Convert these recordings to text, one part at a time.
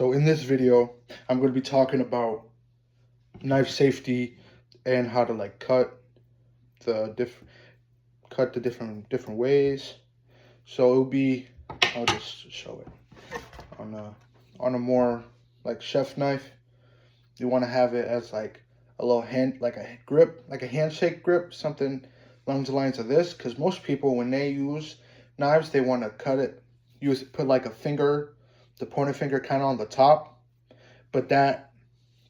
So in this video, I'm going to be talking about knife safety and how to like cut the different ways. So it'll be, I'll just show it on a more like chef knife. You want to have it as like a little hand, like a grip, like a handshake grip, something along the lines of this. Because most people, when they use knives, they want to cut it, put like a finger, the pointer finger kind of on the top. But that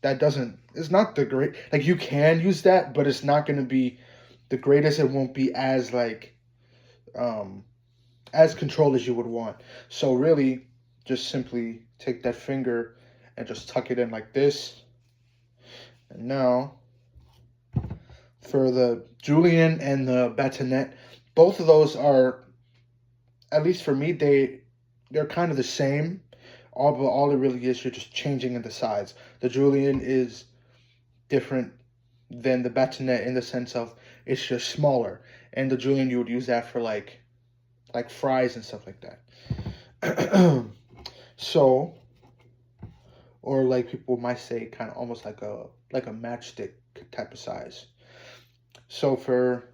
doesn't, it's not the great, like you can use that, but it's not going to be the greatest. It won't be as like as controlled as you would want. So really just simply take that finger and just tuck it in like this. And now for the Julienne and the Bâtonnet, both of those are, at least for me, they're kind of the same. All it really is, you're just changing in the size. The Julienne is different than the Bâtonnet in the sense of it's just smaller. And the Julienne, you would use that for like fries and stuff like that. So, or like people might say, kind of almost like a matchstick type of size. So for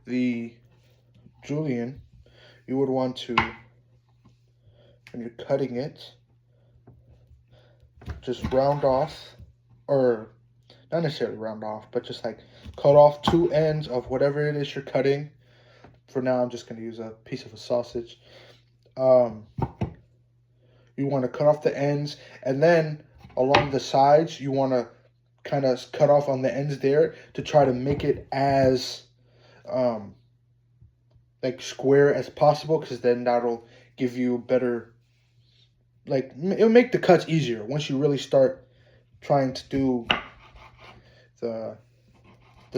the Julienne, you would want to, when you're cutting it, just round off, or not necessarily round off, but just like cut off two ends of whatever it is you're cutting. For now, I'm just going to use a piece of a sausage. You want to cut off the ends, and then along the sides, you want to kind of cut off on the ends there to try to make it as like square as possible, because then that'll give you better, like it'll make the cuts easier once you really start trying to do the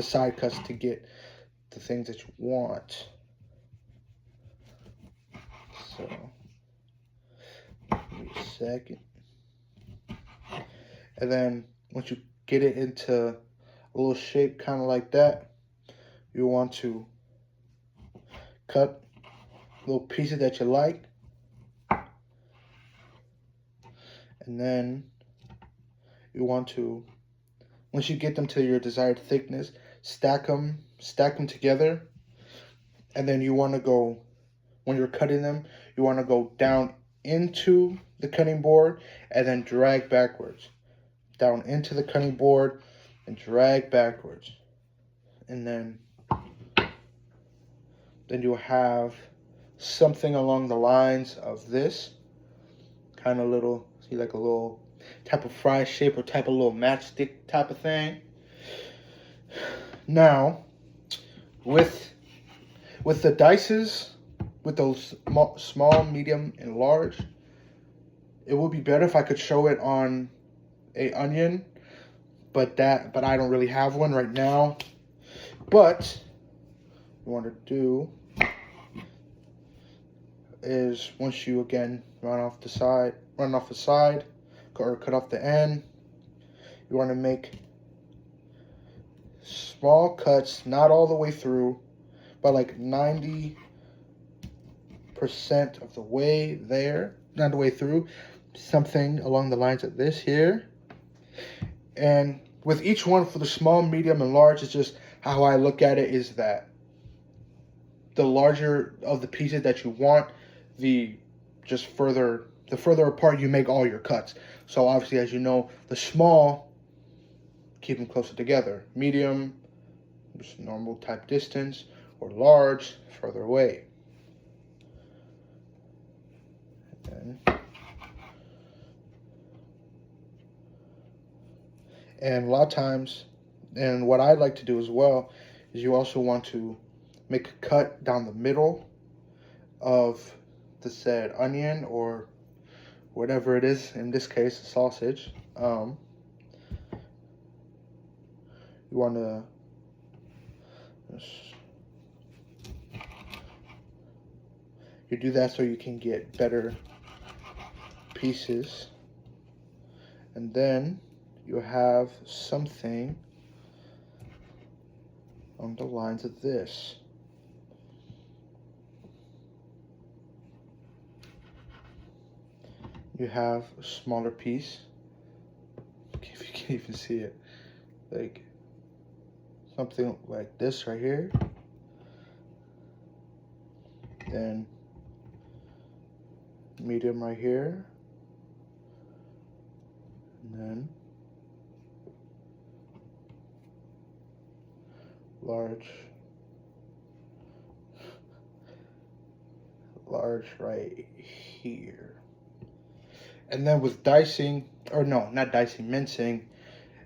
side cuts to get the things that you want. So give me a second. And then once you get it into a little shape kind of like that, you want to cut little pieces that you like. And then you want to, once you get them to your desired thickness, stack them together. And then you want to go, when you're cutting them, you want to go down into the cutting board and then drag backwards. Down into the cutting board and drag backwards. And then you'll have something along the lines of this. Kind of little, see, like a little type of fry shape or type of little matchstick type of thing. Now, with the dices, with those small, medium, and large, it would be better if I could show it on a onion, but I don't really have one right now. But what you want to do is, once you again run off the side, or cut off the end, you want to make small cuts, not all the way through, but like 90% of the way there, not the way through, something along the lines of this here. And with each one, for the small, medium, and large, it's just how I look at it is that the larger of the pieces that you want, the further apart you make all your cuts. So obviously, as you know, the small, keep them closer together. Medium, just normal type distance, or large, further away. And a lot of times, and what I like to do as well, is you also want to make a cut down the middle of the said onion or whatever it is, in this case, a sausage. You want to you do that so you can get better pieces. And then you have something on the lines of this. you have a smaller piece. If you can even see it, like something like this right here. Then medium right here. And then large right here. And then with dicing, or no, not dicing, mincing,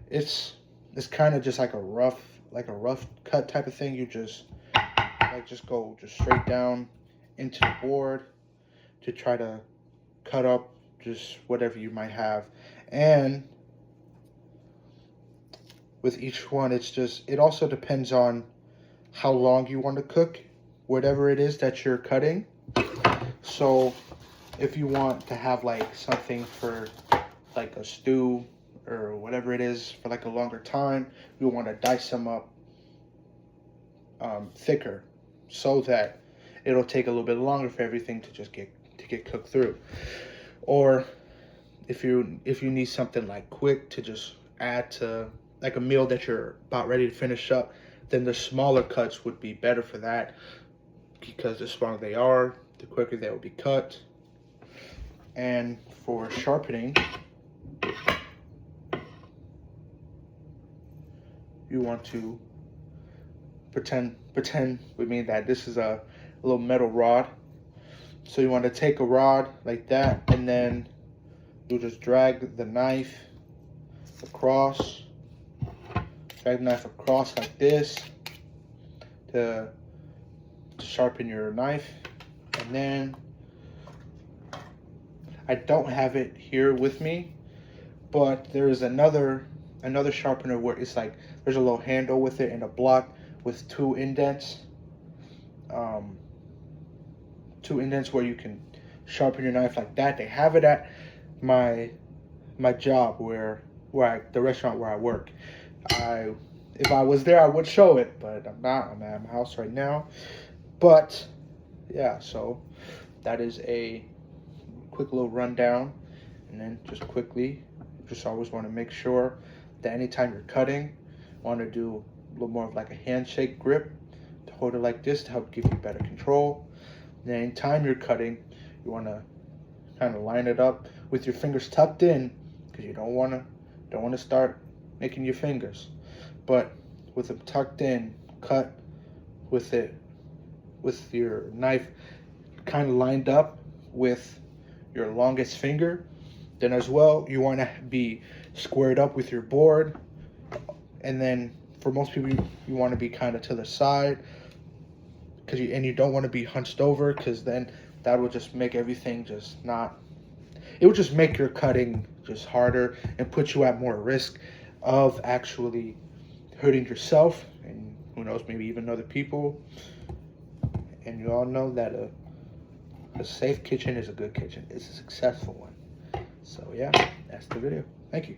it's kind of just like a rough cut type of thing. You just go straight down into the board to try to cut up just whatever you might have. And with each one, it also depends on how long you want to cook whatever it is that you're cutting. So if you want to have like something for like a stew or whatever it is for like a longer time, you want to dice them up thicker so that it'll take a little bit longer for everything to just get cooked through. Or if you need something like quick to just add to like a meal that you're about ready to finish up, then the smaller cuts would be better for that, because the smaller they are, the quicker they will be cut. And for sharpening, you want to pretend with me that this is a little metal rod. So you want to take a rod like that, and then you just drag the knife across, like this to sharpen your knife. And then I don't have it here with me, but there is another sharpener where it's like there's a little handle with it and a block with two indents where you can sharpen your knife like that. They have it at my job the restaurant where I work. If I was there, I would show it, but I'm not. I'm at my house right now. But yeah, so that is a quick little rundown. And then just quickly, just always want to make sure that anytime you're cutting, want to do a little more of like a handshake grip to hold it like this to help give you better control. And then anytime you're cutting, you want to kind of line it up with your fingers tucked in, because you don't want to start making your fingers. But with them tucked in, cut with your knife kind of lined up with your longest finger. Then as well, you want to be squared up with your board. And then for most people, you want to be kind of to the side, because you don't want to be hunched over, because then that will just make everything it would just make your cutting just harder and put you at more risk of actually hurting yourself and who knows, maybe even other people. And you all know that a safe kitchen is a good kitchen. It's a successful one. So yeah, that's the video. Thank you.